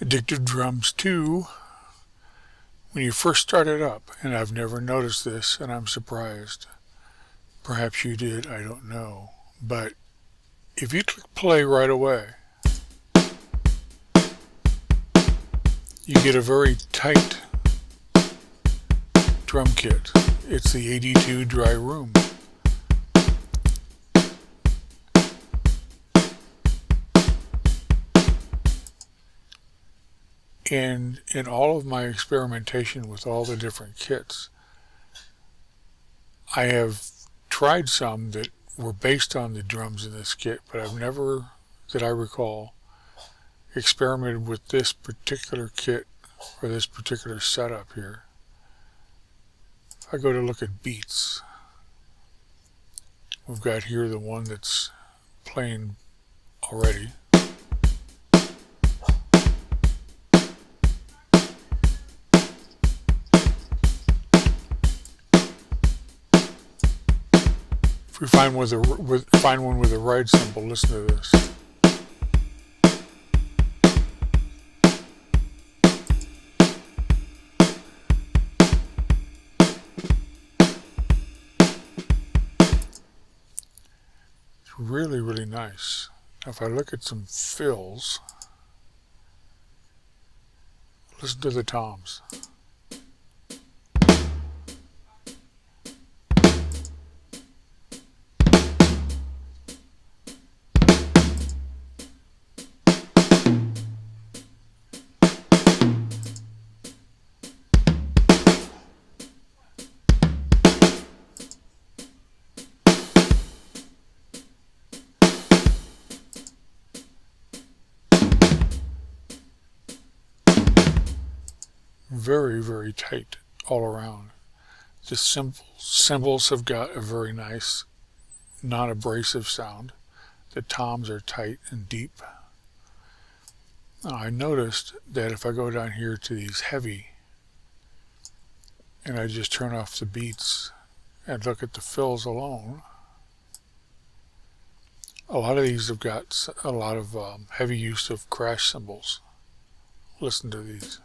Addictive Drums 2, when you first start it up, and I've never noticed this and I'm surprised. Perhaps you did, I don't know. But if you click play right away, you get a very tight drum kit. It's the 82 Dry Room. And in all of my experimentation with all the different kits, I have tried some that were based on the drums in this kit, but I've never, that I recall, experimented with this particular kit or this particular setup here. If I go to look at beats, we've got here the one that's playing already. If we find one with a ride cymbal, listen to this. It's really, really nice. Now if I look at some fills, listen to the toms. Very, very tight all around. The cymbals have got a very nice non-abrasive sound. The toms are tight and deep. Now, I noticed that if I go down here to these heavy and I just turn off the beats and look at the fills alone, a lot of these have got a lot of heavy use of crash cymbals. Listen to these.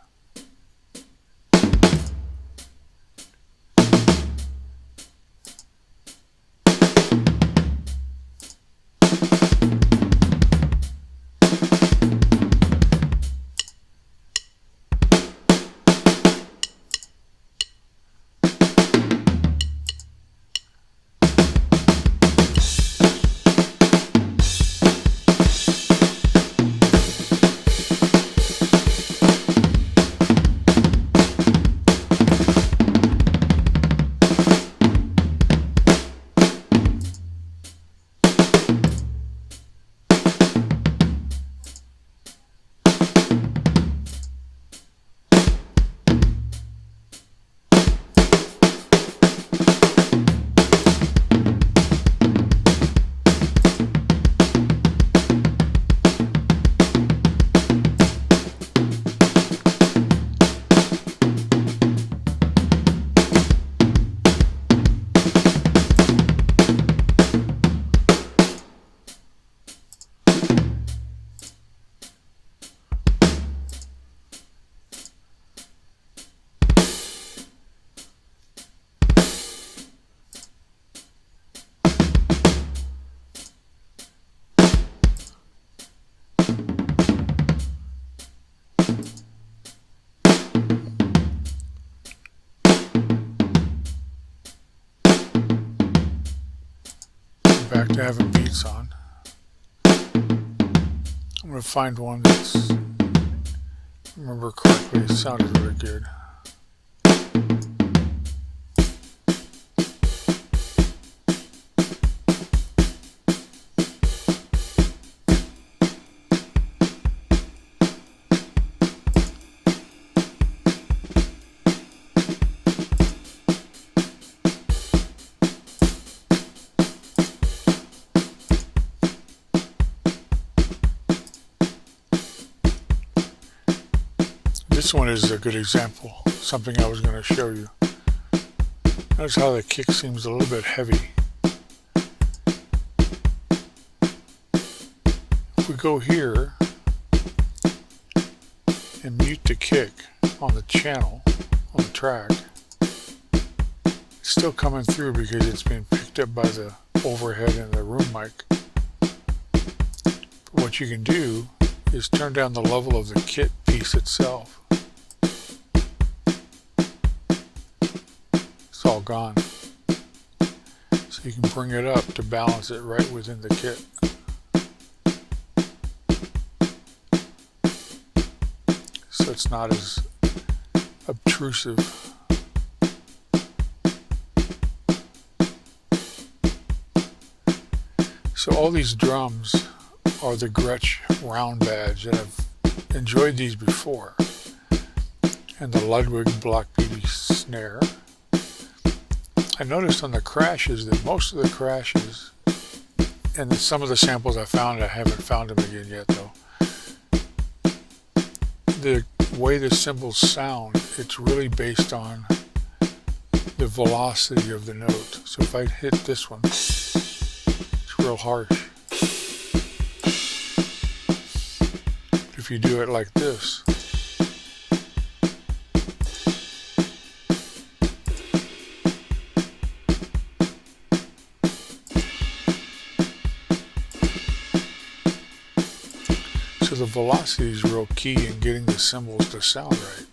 Back to having beats on. I'm going to find one that's, if I remember correctly, it sounded really good. This one is a good example, something I was going to show you. Notice how the kick seems a little bit heavy. If we go here, and mute the kick on the channel, on the track, it's still coming through because it's being picked up by the overhead and the room mic. But what you can do is turn down the level of the kit piece itself. It's all gone. So you can bring it up to balance it right within the kit. So it's not as obtrusive. So all these drums are the Gretsch round badge, and I've enjoyed these before. And the Ludwig Block Beauty snare. I noticed on the crashes that most of the crashes, and some of the samples I found, I haven't found them again yet though, the way the cymbals sound, it's really based on the velocity of the note. So if I hit this one, it's real harsh. If you do it like this, so the velocity is real key in getting the cymbals to sound right.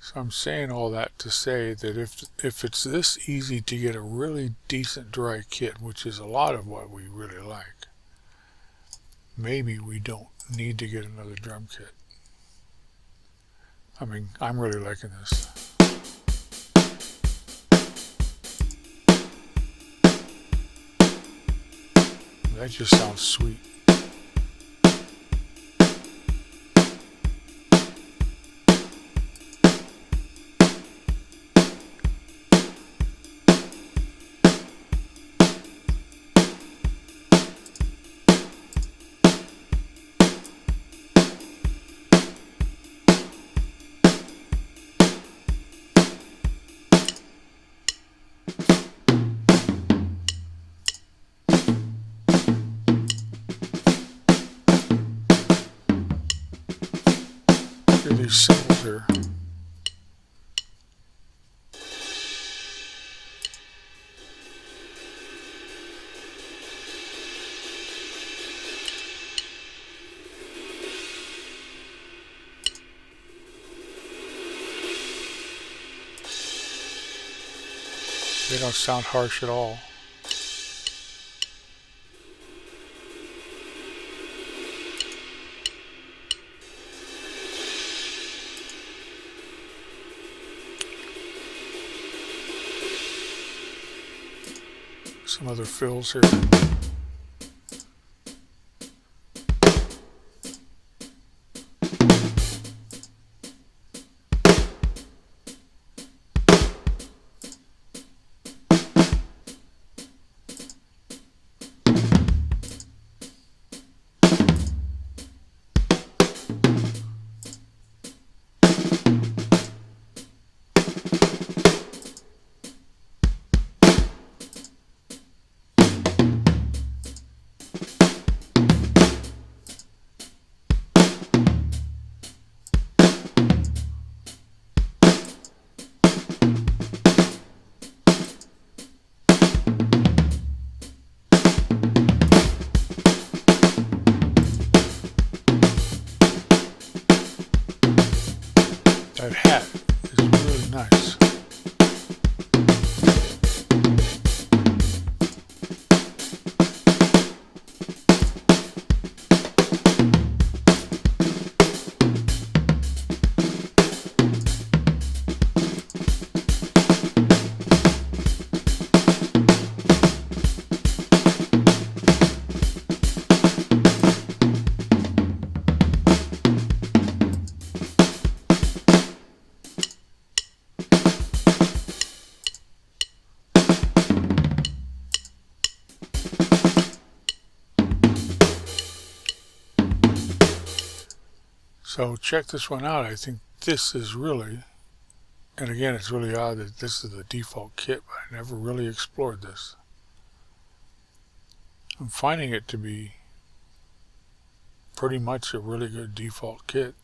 So I'm saying all that to say that if it's this easy to get a really decent dry kit, which is a lot of what we really like, maybe we don't need to get another drum kit. I mean, I'm really liking this. That just sounds sweet. These cymbals here. They don't sound harsh at all. Some other fills here. That hat is really nice. So check this one out. I think this is really And again, it's really odd that this is the default kit, but I never really explored this. I'm finding it to be pretty much a really good default kit.